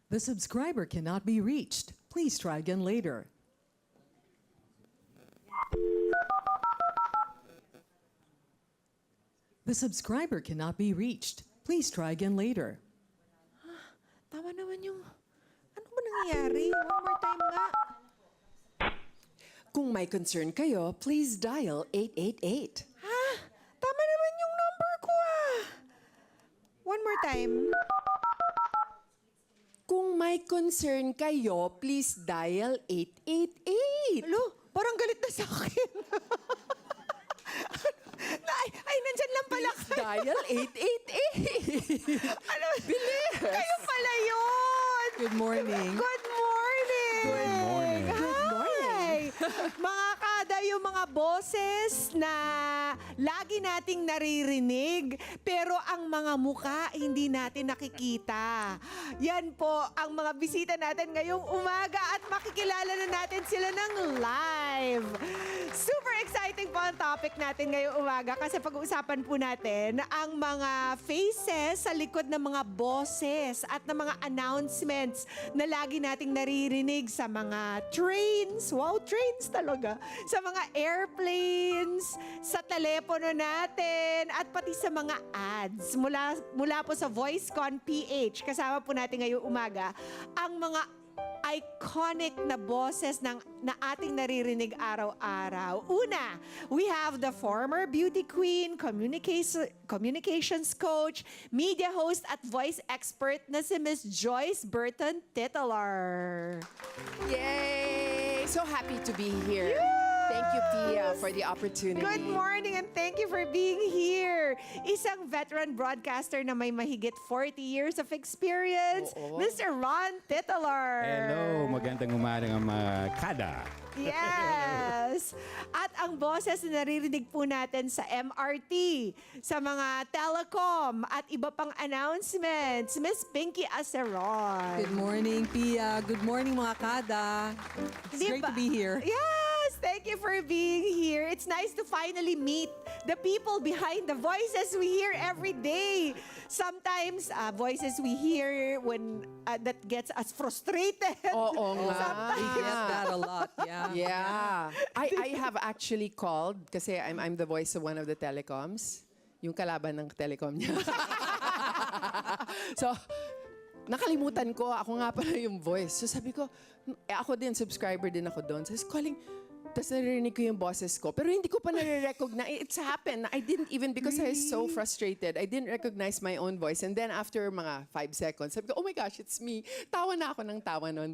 The subscriber cannot be reached. Please try again later. The subscriber cannot be reached. Please try again later. Tama naman yung... Ano ba nangyayari? One more time nga. Kung may concern kayo, please dial 888. Ha? Tama naman yung number ko ah. One more time. Kung may concern kayo, please dial 888. Alo, parang galit na sa akin. ay, nandyan lang pala kayo. Dial 888. Ano? Bilis! Kayo pala yun. Good morning. Good morning. Good morning. Hi. Mga kada, yung mga boses na lagi nating naririnig, pero ang mga muka hindi natin nakikita. Yan po ang mga bisita natin ngayong umaga at makikilala na natin sila ng live. Super exciting po ang topic natin ngayong umaga kasi pag-uusapan po natin ang mga faces sa likod ng mga boses at ng mga announcements na lagi nating naririnig sa mga trains. Wow, trains talaga. Sa mga airplanes, sa telepono natin, at pati sa mga ads. Mula po sa VoiceCon PH, kasama po natin ngayong umaga, ang mga iconic na boses na ating naririnig araw-araw. Una, we have the former beauty queen, communications coach, media host at voice expert na si Miss Joyce Burton Titular. Yay! So happy to be here. Thank you, Tia, for the opportunity. Good morning and thank you for being here. Isang veteran broadcaster na may mahigit 40 years of experience, Mr. Ron Titular. Hello, magandang umaga mga kada. Yes! At ang boses na naririnig po natin sa MRT, sa mga telecom at iba pang announcements, Miss Pinky Aceron. Good morning, Pia. Good morning, mga kada. It's Di great ba? to be here. Yes! Thank you for being here. It's nice to finally meet the people behind the voices we hear every day. Sometimes, voices we hear when that gets us frustrated. Oo nga. Sometimes. We get that a lot, yeah. Yeah. I have actually called kasi I'm the voice of one of the telecoms. Yung kalaban ng telecom niya. So, nakalimutan ko, ako nga pala yung voice. So sabi ko, ako din, subscriber din ako doon. So I was calling, tapos naririnig ko yung boses ko. Pero hindi ko pa nare-recognize. It's happened. I didn't even, because I was so frustrated, I didn't recognize my own voice. And then after mga 5 seconds, sabi ko, oh my gosh, it's me. Tawa na ako ng tawa nun.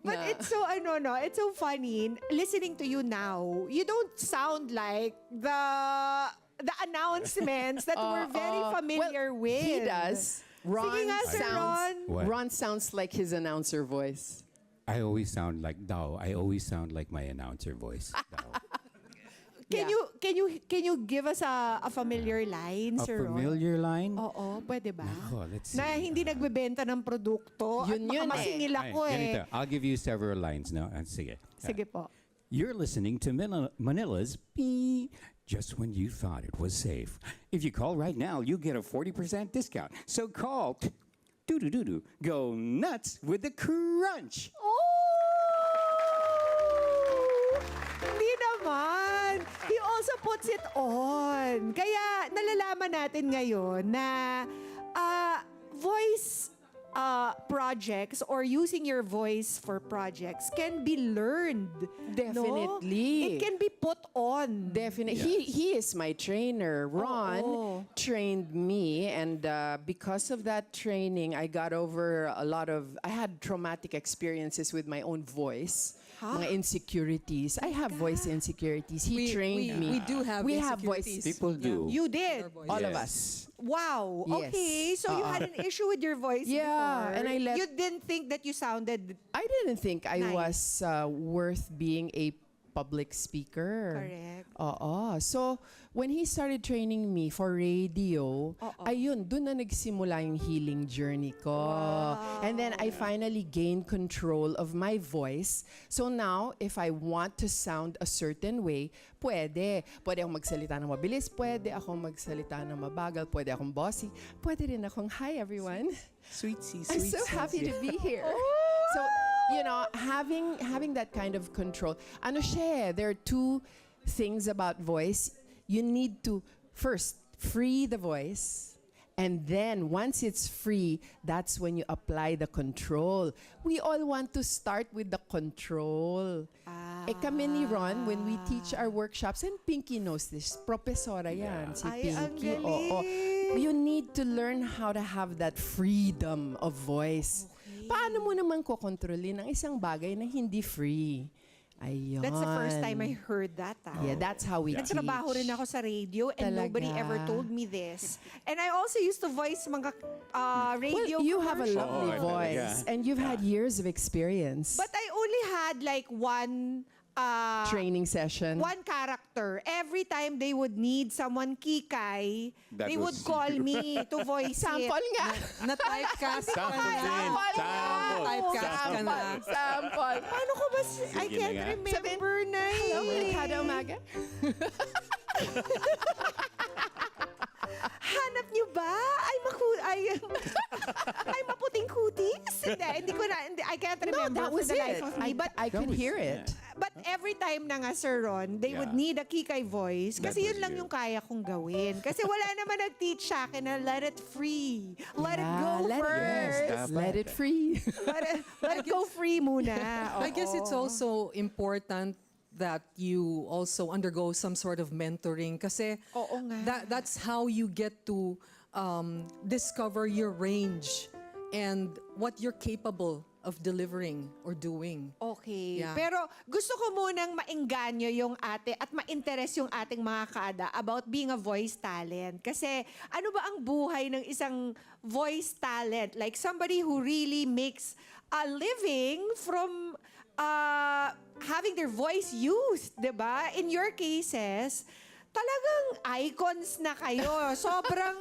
But Na- it's so, it's so funny. Listening to you now, you don't sound like the announcements that we're very familiar well, with. He does. Sige nga, Sir Ron. What? Ron sounds like his announcer voice. I always sound like Dao. I always sound like my announcer voice. Dao. Can you give us a familiar line, A Sir Ron? familiar line? Oo, pwede ba? Nako, let's see. Na hindi nagbebenta ng produkto Yun at yun baka eh. masingil ako Ay, eh. ganito. I'll give you several lines now. Sige. Sige po. You're listening to Manila's Beep, just when you thought it was safe. If you call right now, you get a 40% discount. So call doo-doo-doo-doo. Go nuts with the crunch. Oh! Hindi naman. He also puts it on. Kaya nalalaman natin ngayon na voice projects or using your voice for projects can be learned. Definitely. No? It can be put on. Definitely. He is my trainer. Ron trained me, and because of that training, I got over I had traumatic experiences with my own voice. Mga insecurities. I have voice insecurities. He trained me. We do have We have voice. insecurities. People do. You did. All of Yes. us. Wow. Yes. Okay. So you had an issue with your voice Yeah, before. and I let- You didn't think that you sounded... I didn't think I Nice. was worth being a public speaker. Correct. Oo. So, when he started training me for radio, ayun, dun na nagsimula yung healing journey ko. And then I finally gained control of my voice. So now, if I want to sound a certain way, pwede. Pwede akong magsalita ng mabilis, pwede akong magsalita ng mabagal, pwede akong bossy, pwede rin akong, hi everyone. Sweetie, I'm so happy to be here. So, you know, having that kind of control. Ano siya, there are two things about voice. You need to first free the voice. And then once it's free, that's when you apply the control. We all want to start with the control. Kami ni Ron, when we teach our workshops, and Pinky knows this, profesora yan, si Ay, ang Pinky. galing. You need to learn how to have that freedom of voice. Paano mo naman kokontrolin ang isang bagay na hindi free? Ayun. That's the first time I heard that. Yeah, that's how we teach. Nagtrabaho rin ako sa radio and nobody Talaga. ever told me this. And I also used to voice mga radio Well, you have a commercials. lovely Oh, voice, talaga. and you've had years of experience. But I only had like one Training session. one character. Every time they would need someone kikay, That they would was- call me to voice Sample it. nga. Na-typecast ka Sample na. din. Sample. Typecast ka na. Sample. Paano ko ba? I Sige can't na nga. remember na Hello, eh. kada umaga. Hanap niyo ba? Ay maputing kutis? Hindi ko na, I can't No, remember that for was the life it. of me. But I could was- hear it. But every time na nga, Sir Ron, they would Yeah. need a kikay voice That kasi was yun lang you. yung kaya kong gawin. Kasi wala naman nag-teach sa akin na let it free. Let it Yeah, go let it- first. Yes, Let it free. Let it go free muna. I guess it's Oo. also important that you also undergo some sort of mentoring kasi Oo nga. that's how you get to discover your range and what you're capable of delivering or doing. Okay. Yeah. Pero gusto ko munang maengganyo yung ate at ma-interest yung ating mga kada about being a voice talent. Kasi ano ba ang buhay ng isang voice talent? Like somebody who really makes a living from having their voice used, 'di ba? In your cases, talagang icons na kayo. Sobrang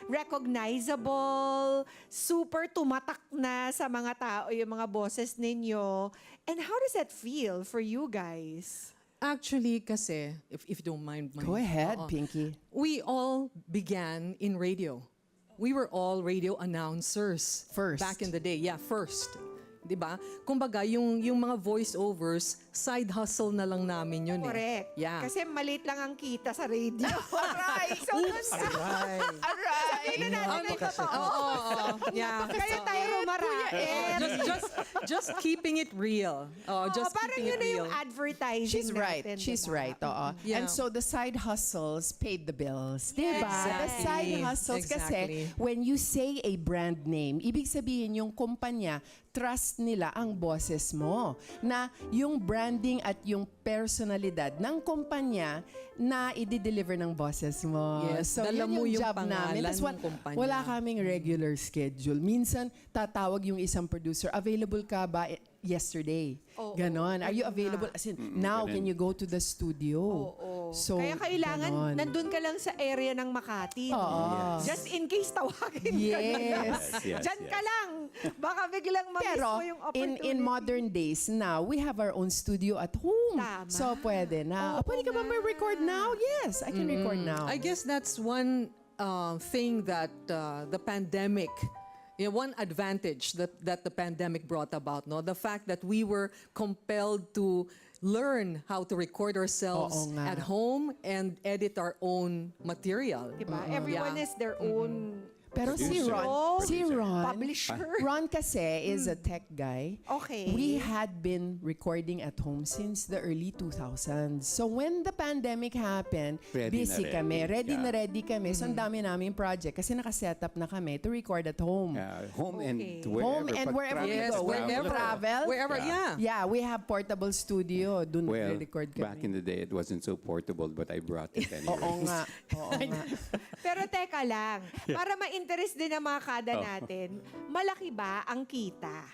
recognizable, super tumatak na sa mga tao yung mga boses ninyo. And how does that feel for you guys? Actually, kasi, if you don't mind. Go ahead, Oo. Pinky. We all began in radio. We were all radio announcers. First. Back in the day. Yeah, first. Diba? Kumbaga, yung mga voiceovers, side hustle na lang namin yun Correct. eh. Yeah. Kasi maliit lang ang kita sa radio. Aray! So, Alright. na natin ang totoo. Oo. Yeah. Kaya tayo rumaraet. Just keeping it real. Oh, just Parang keeping yun it na real. yung advertising She's right. natin. She's diba? right. Oo. Yeah. And so the side hustles paid the bills. Diba? The Exactly. side hustles Exactly. kasi when you say a brand name, ibig sabihin yung kumpanya, trust nila ang boses mo. Na yung branding at yung personalidad ng kumpanya na i-deliver ng boses mo. Yes, so dala yun mo yung job namin. pangalan Tas ng kumpanya. wala kaming regular schedule. Minsan, tatawag yung isang producer, available ka ba yesterday? Ganon. Are you available? As in, now, ganun. can you go to the studio? Oo. So, Kaya kailangan, ganon. nandun ka lang sa area ng Makati. no? Oo. Just in case tawagin ka Yes. na. Diyan ka lang. Baka biglang mamiss Pero, mo yung opportunity. in modern days now, we have our own studio at home. Tama. So, pwede na. Oo Pwede ka ba nga. mag-record now? Yes, I can record now. I guess that's one thing that the pandemic, one advantage that the pandemic brought about, no? The fact that we were compelled to learn how to record ourselves Oo nga. at home and edit our own material. Diba? Everyone Yeah. has their own Pero si Producer. Ron, publisher. Ron kasi is a tech guy. Okay. We had been recording at home since the early 2000s. So when the pandemic happened, Ready busy na kami. ready. Ready na Yeah. ready kami. So ang dami namin project kasi nakaset up na kami to record at home. Home and Okay. wherever. Home and pag wherever you Yes, go. When you wherever. travel. Wherever, yeah. Yeah, we have portable studio. Doon Well, record kami. back in the day, it wasn't so portable, but I brought it anyway. Oo nga. Oo nga. Pero teka lang, para ma-interest din ang mga kada Oh. natin, malaki ba ang kita?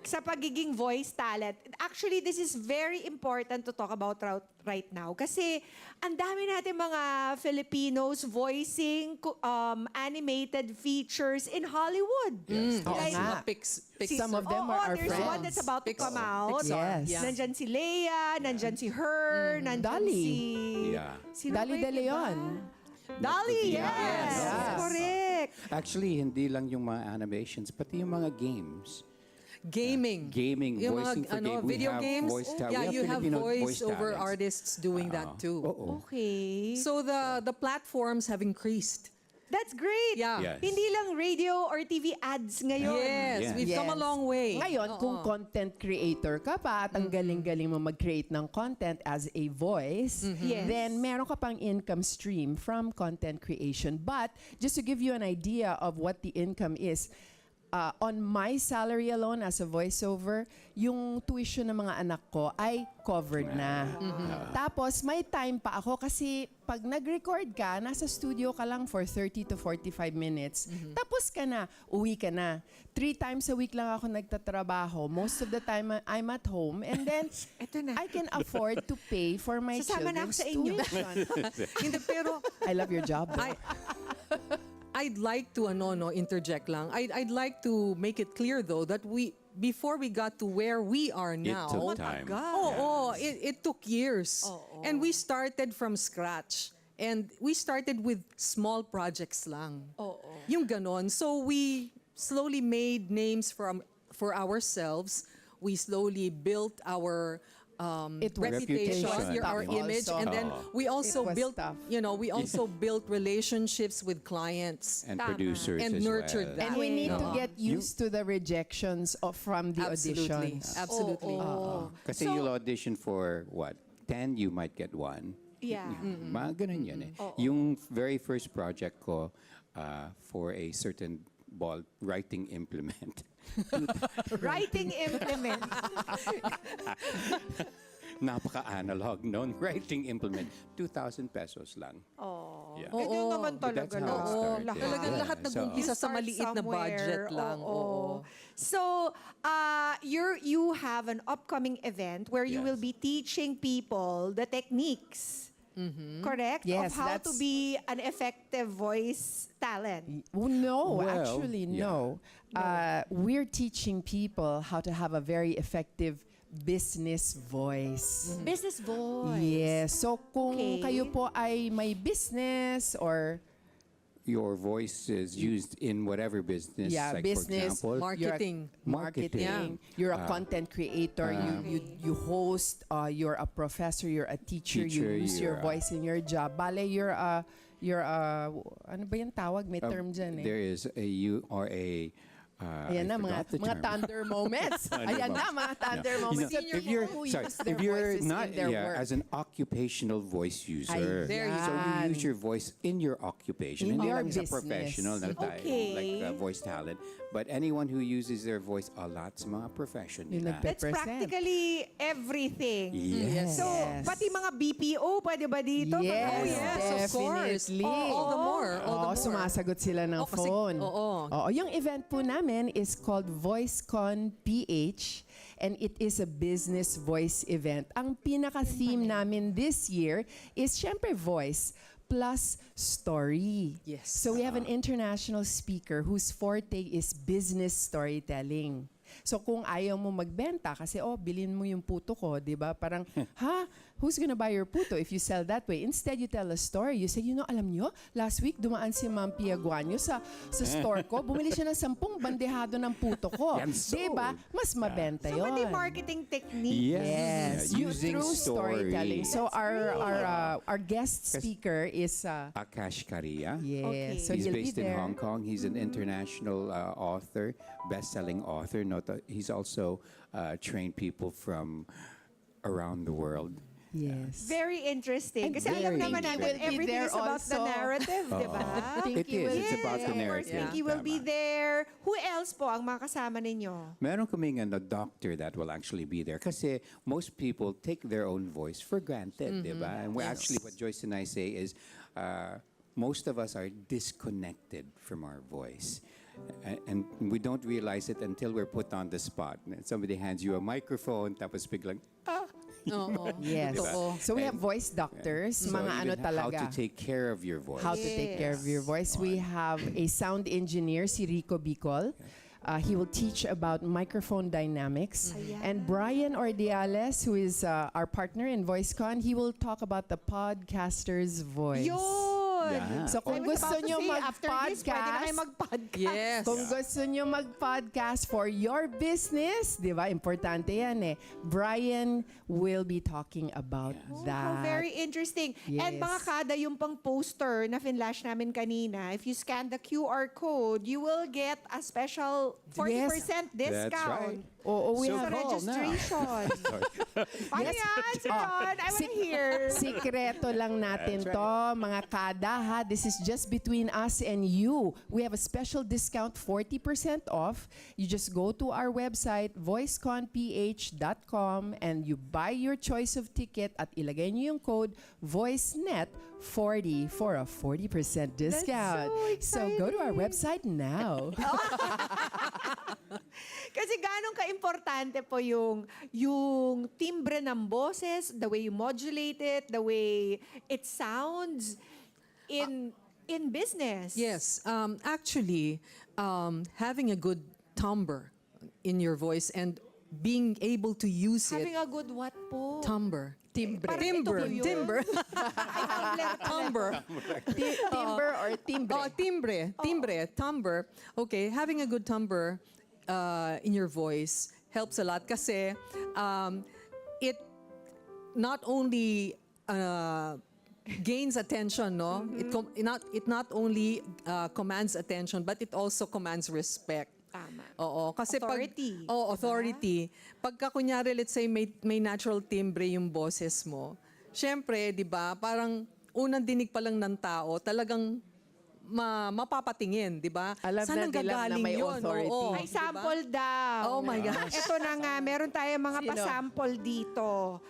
sa pagiging voice talent. Actually, this is very important to talk about right now kasi ang dami natin mga Filipinos voicing animated features in Hollywood. Yes. Oo Like, nga. Some of them are our there's friends. one that's about to Pixar. come out. Yes. Yeah. Nandyan si Leia, nandyan si Her, nandyan Dali. si... Yeah. Sino Dali ba de yung iba? Leon. Dali, yes. Yes. Correct. Actually, hindi lang yung mga animations, pati yung mga games. Gaming. Gaming, Yung voicing for game. We video have games. voice ta- we yeah, have you have Filipino voice voice-over talents. artists doing that too. Oo. Okay. So the platforms have increased. That's great. Yeah. Yes. Hindi lang radio or TV ads ngayon. Yes, Yeah. we've come a Yes. long way. Ngayon, kung content creator ka pa at ang galing-galing mo mag-create ng content as a voice, Yes. then meron ka pang income stream from content creation. But just to give you an idea of what the income is, on my salary alone as a voiceover, yung tuition ng mga anak ko ay covered na. Tapos may time pa ako kasi pag nag-record ka, nasa studio ka lang for 30 to 45 minutes. Tapos ka na, uwi ka na. 3 times a week lang ako nagtatrabaho. Most of the time I'm at home and then Eto na. I can afford to pay for my Sasama na ako children's sa inyo. tuition. Hindi, pero I love your job. though. I'd like to interject lang. I'd like to make it clear though that before we got to where we are now. took time. It took years. And we started from scratch. And we started with small projects lang. Yung ganon. So we slowly made names for ourselves. We slowly built our It was reputation, Reputation. our tough image, also. and then we also was built, tough. we also built relationships with clients. And Tama. producers And as nurtured well. that. And we need to Yeah. get used to the rejections from the Absolutely. auditions. Absolutely. Kasi you'll audition for what? 10, you might get 1. Yeah. Mga ganun yun eh. Yung very first project ko for a certain ball writing implement. Writing implement. Napaka-analog noon. Writing implement. 2,000 pesos lang. Oh. Yeah. Ganyan naman But that's talaga how it started. lahat. Talagang Yeah. lahat So, nag-umpisa sa Start maliit na somewhere. budget lang. Oo. So, you have an upcoming event where you Yes. will be teaching people the techniques. Correct? Yes, of how to that's- be an effective voice talent. No, Well, actually, yeah. no. We're teaching people how to have a very effective business voice. Business voice. Yes. So kung Okay. kayo po ay may business or Your voice is used in whatever business. Yeah, like business, for example, Marketing. marketing, you're a content creator, you host, you're a professor, you're a teacher, Teacher, you use your you're a- voice in your job. Bale, you're a ano ba yung tawag? May term dyan eh. there is a you or a Ayan I na, forgot the mga term. thunder moments. Ayan na, mga thunder You know, moments. Yun if yung you're who sorry, use their if you're voices not in their work. as an occupational voice user, There you so you go. use your voice in your occupation, In hindi your lang sa business. professional na tayo, Okay. like voice talent, but anyone who uses their voice a lot sa mga profession Yung nila. That's 100%. practically everything. Yes. So, pati mga BPO, pwede ba dito? Yes, Oh, yes, of course. definitely. All the more. All Oo, the more. sumasagot sila ng Oh, kasi- phone. oo. Yung event po namin is called VoiceCon PH and it is a business voice event. Ang pinaka-theme namin this year is syempre voice plus story. Yes. So we have an international speaker whose forte is business storytelling. So kung ayaw mo magbenta kasi bilhin mo yung puto ko, 'di ba? Parang who's gonna buy your puto if you sell that way? Instead you tell a story. You say, alam nyo, last week dumaan si Ma'am Pia Guanyo sa store ko, bumili siya ng 10 bandehado ng puto ko. Yan sold. 'Di ba? Mas mabenta So, 'yon. pati marketing technique. Yes, Yeah, using through storytelling. story. So our guest speaker is Akash Karia. yes. Okay. So He's you'll based be in there. Hong Kong. He's an international author, best-selling author. He's also trained people from around the world. Yes. Very interesting. And Kasi alam very naman natin, interesting. everything is about the Also. narrative, di ba? Pinky It is. will It's be about the Of course, narrative. Pinky will be Tama. there. Who else po ang mga kasama ninyo? Meron kaming doctor that will actually be there kasi most people take their own voice for granted, di ba? And we're actually, what Joyce and I say is, most of us are disconnected from our voice. And we don't realize it until we're put on the spot. And somebody hands you a microphone, tapos biglang, Oo. Yes. Totoo. So we have voice doctors, so mga ano even how talaga. to take care of your voice. How to take care of your voice. We have a sound engineer, si Rico Bicol. He will teach about microphone dynamics. And Brian Ordiales, who is our partner in VoiceCon, he will talk about the podcaster's voice. Yun! Yeah. So kung I was gusto about to nyo say, after this, pwede na kayo mag-podcast, mag-podcast. Yes. kung gusto nyo mag-podcast for your business, di ba? Importante yan eh. Brian will be talking about that. How very interesting. And Yes. mga kada, yung pang poster na finlash namin kanina, if you scan the QR code, you will get a special 40% discount. right. Oo, we So Sa have... call now. registration. Paano yan, Sir John? I want to hear. Sikreto lang natin to, mga kada ha. This is just between us and you. We have a special discount, 40% off. You just go to our website, voiceconph.com, and you buy your choice of ticket at ilagay niyo yung code VoiceNet40 for a 40% discount. So go to our website now. Kasi ganong ka-importante po yung timbre ng boses, the way you modulate it, the way it sounds in business. Yes. Actually, having a good timbre in your voice and being able to use it. Having a good what po? Timbre. Parang Timbre. ito po yun. Timbre. Tumbler. Timbre or timbre? Oh, timbre. Timbre. Timbre. Okay, having a good timbre in your voice helps a lot kasi it not only gains attention, no? It not only commands attention, but it also commands respect. Tama. Oo, kasi Authority. Authority. Pagka kunyari, let's say may natural timbre yung boses mo, syempre, di ba, parang unang dinig pa lang ng tao, talagang mapapatingin, di ba? Alam Saan na ang nila na gagaling may yun? authority. Oo, May di ba? sample daw. Oh my gosh. Ito na nga, meron tayong mga Sino? pa-sample dito.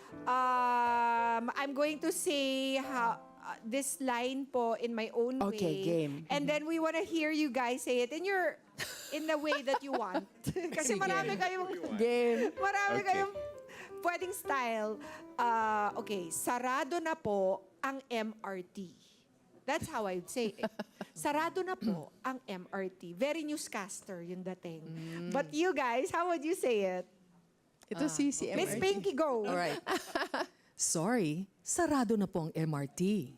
I'm going to say how this line po in my own way. Okay, game. And then we want to hear you guys say it in the way that you want. Kasi Sige. marami kayong Game. marami Okay. kayong pwedeng style. Okay, sarado na po ang MRT. That's how I would say it. Sarado na po ang MRT. Very newscaster yung dating. But you guys, how would you say it? Ito si MRT. Miss Pinky, go. All right. Sorry, sarado na po ang MRT.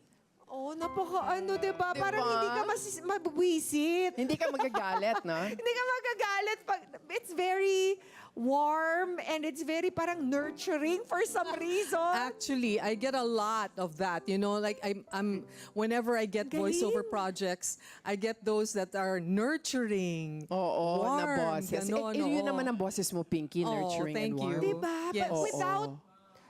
Oh, napaka diba? Parang Diba? hindi ka mabwisit. Hindi ka magagalit, no? Hindi ka magagalit. It's very warm and it's very parang nurturing for some reason. Actually, I get a lot of that. You know, like I'm whenever I get voiceover Galing. projects, I get those that are nurturing. Oo, na warm, boses. ganon, Yun oo. naman ang boses mo, Pinky, Oh, nurturing thank and warm. you. Diba? Yes. But without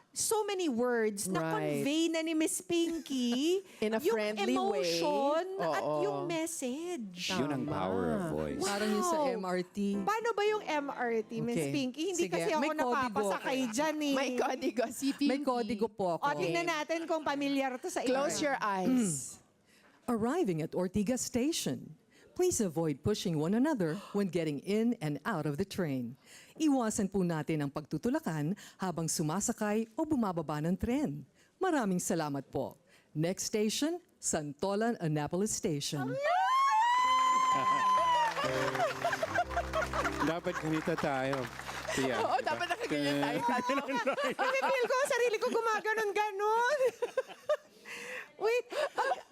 so many words na Right. convey na ni Miss Pinky In a yung friendly way. emotion at Oo. yung message. Yun ang power of voice. Parang yung sa Wow. MRT. Paano ba yung MRT, Miss Okay. Pinky? Hindi Sige, kasi ako may kodigo. napapasakay dyan eh. May kodigo si Pinky. May kodigo po ako. O, tingnan natin kung familiar to sa Close your eyes. Arriving at Ortigas Station, please avoid pushing one another when getting in and out of the train. Iwasan po natin ang pagtutulakan habang sumasakay o bumababa ng tren. Maraming salamat po. Next station, Santolan Annapolis Station. Dapat ganito tayo. Yeah. Oo, dapat nakaganyan tayo. Pag-feel ko, sarili ko gumaganon-ganon. Wait,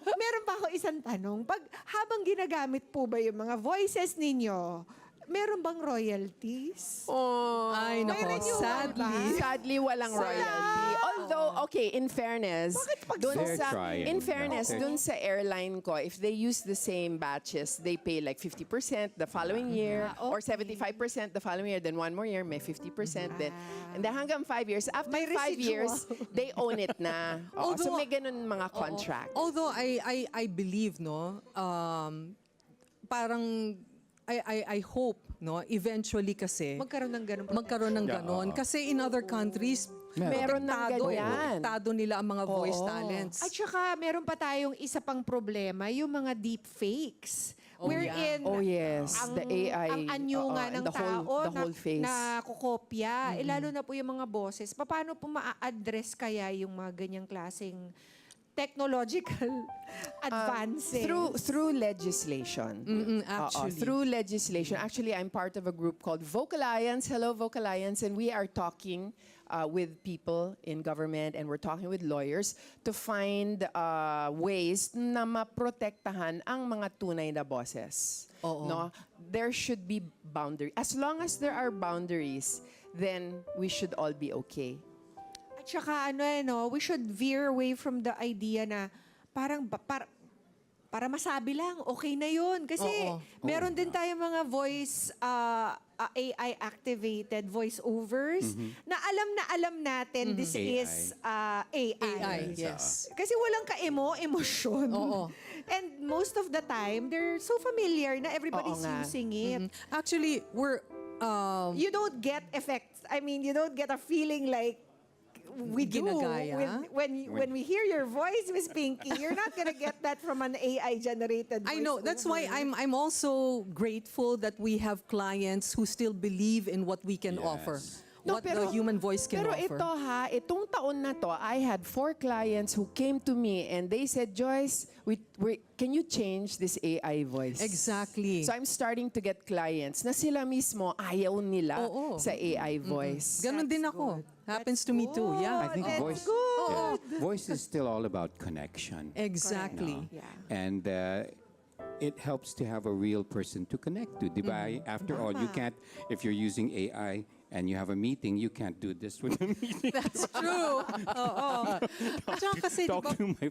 meron pa ako isang tanong. Habang ginagamit po ba yung mga voices ninyo, meron bang royalties? Oh. Ay, May nako, renewal sadly. Sadly, walang royalty. Although, okay, in fairness, dun They're sa, trying. in fairness, No, dun sa airline ko, if they use the same batches, they pay like 50% the following year, or 75% the following year, then one more year, may 50%, then, and then hanggang 5 years. After May 5 years, residual. they own it na. Oo, so Although- may ganun mga contract. Although I believe, no, parang I hope, no, eventually kasi Magkaroon ng ganun. magkaroon ng ganon. Kasi in other countries, Meron ng protektado, ganyan. protektado nila ang mga voice talents. At saka, meron pa tayong isa pang problema, yung mga deep fakes. wherein Oh yes, the AI. ang anyo nga and ng the tao whole, the whole face. na kukopya. Lalo na po yung mga boses. Paano po ma-address kaya yung mga ganyang klaseng technological advances? Through legislation. actually. Through legislation. Actually, I'm part of a group called Vocalliance. Hello, Vocalliance. And we are talking with people in government and we're talking with lawyers to find ways na maprotektahan ang mga tunay na boses. No? There should be boundaries. As long as there are boundaries, then we should all be okay. At saka we should veer away from the idea na parang para masabi lang, okay na yun. Kasi meron din tayo mga voice, AI-activated voiceovers na alam natin this AI. is AI. Yes. Kasi walang emosyon. And most of the time, they're so familiar na everybody's Oo nga. using it. Actually, we're You don't get effects. I mean, you don't get a feeling like we do Ginagaya? when we hear your voice, Miss Pinky. You're not gonna get that from an AI-generated voice. I know. That's why I'm also grateful that we have clients who still believe in what we can offer. What the human voice can pero offer. itong taon na to, I had 4 clients who came to me and they said, Joyce, can you change this AI voice? Exactly. So I'm starting to get clients na sila mismo ayaw nila Oo. sa AI voice. Ganon din ako. Happens to me too. Yeah. I think that's voice, good. voice is still all about connection. Exactly. Yeah. And it helps to have a real person to connect to. Diba? After all, you can't, if you're using AI and you have a meeting, you can't do this with a meeting. That's true. Oo. At saka kasi, Talk diba, to my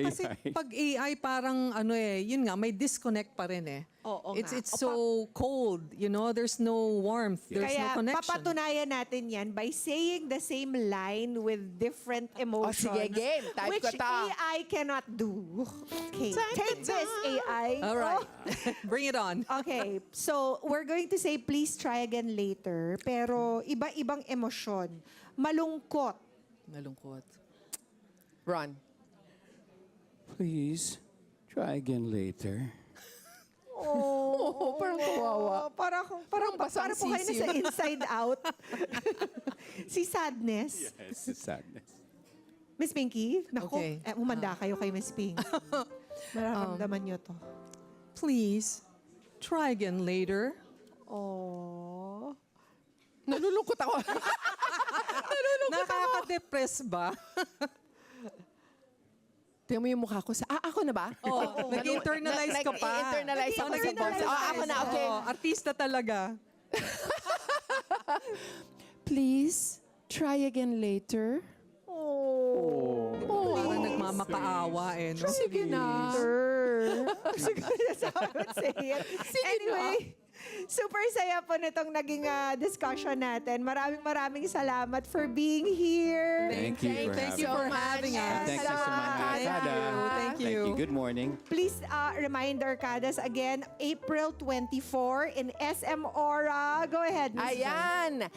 kasi AI. pag AI parang yun nga, may disconnect pa rin eh. Oo It's nga. so cold, there's no warmth, there's Kaya no connection. papatunayan natin yan by saying the same line with different emotions. sige, game. Type which ko ta. AI cannot do. Okay, take this AI. All right. Oh. Bring it on. Okay, so we're going to say please try again later, pero iba-ibang emosyon. Malungkot. Malungkot. Ron. Please, try again later. Oh, parang kawawa. Parang basang po kayo sisiw. nasa inside out. Si Sadness. It's the sadness. Miss Pinky, naku, Okay. umanda kayo kay Miss Pinky. Mararamdaman nyo to. Please, try again later. Oh. Nalulungkot ako. Nakaka-depress ba? Tingnan mo yung mukha ko sa... ako na ba? Oh, nag-internalize ka pa. Nag-internalize ako sa Nag-internalize boses. Ako na, okay. Oh, artista talaga. Please, try again later. Oh. Parang nagmamakaawa eh. No? Sige na. Siguro that's how I would say it. Anyway, super saya po nitong naging discussion natin. Maraming salamat for being here. Thank you for Thank having you for me. having us. Thank you so much. Thank Kada. you. Thank you. Good morning. Please remind our Kadas again, April 24 in SM Aura. Go ahead, Ms. Ayan.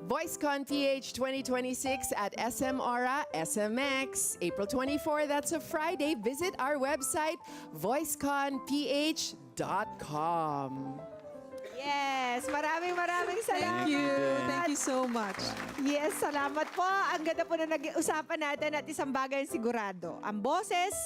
VoiceCon PH 2026 at SM Aura, SMX. April 24, that's a Friday. Visit our website, voiceconph.com. Yes, maraming salamat. Thank you. Thank you so much. Yes, salamat po. Ang ganda po na nag-usapan natin at isang bagay sigurado. Ang boses,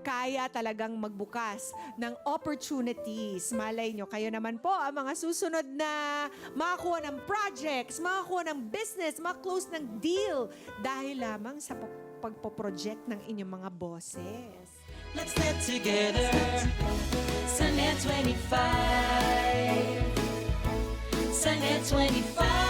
kaya talagang magbukas ng opportunities. Malay nyo, kayo naman po ang mga susunod na makakuha ng projects, makakuha ng business, makaklose ng deal dahil lamang sa pagpoproject ng inyong mga boses. Let's get together. Sunday 25. Sunday 25.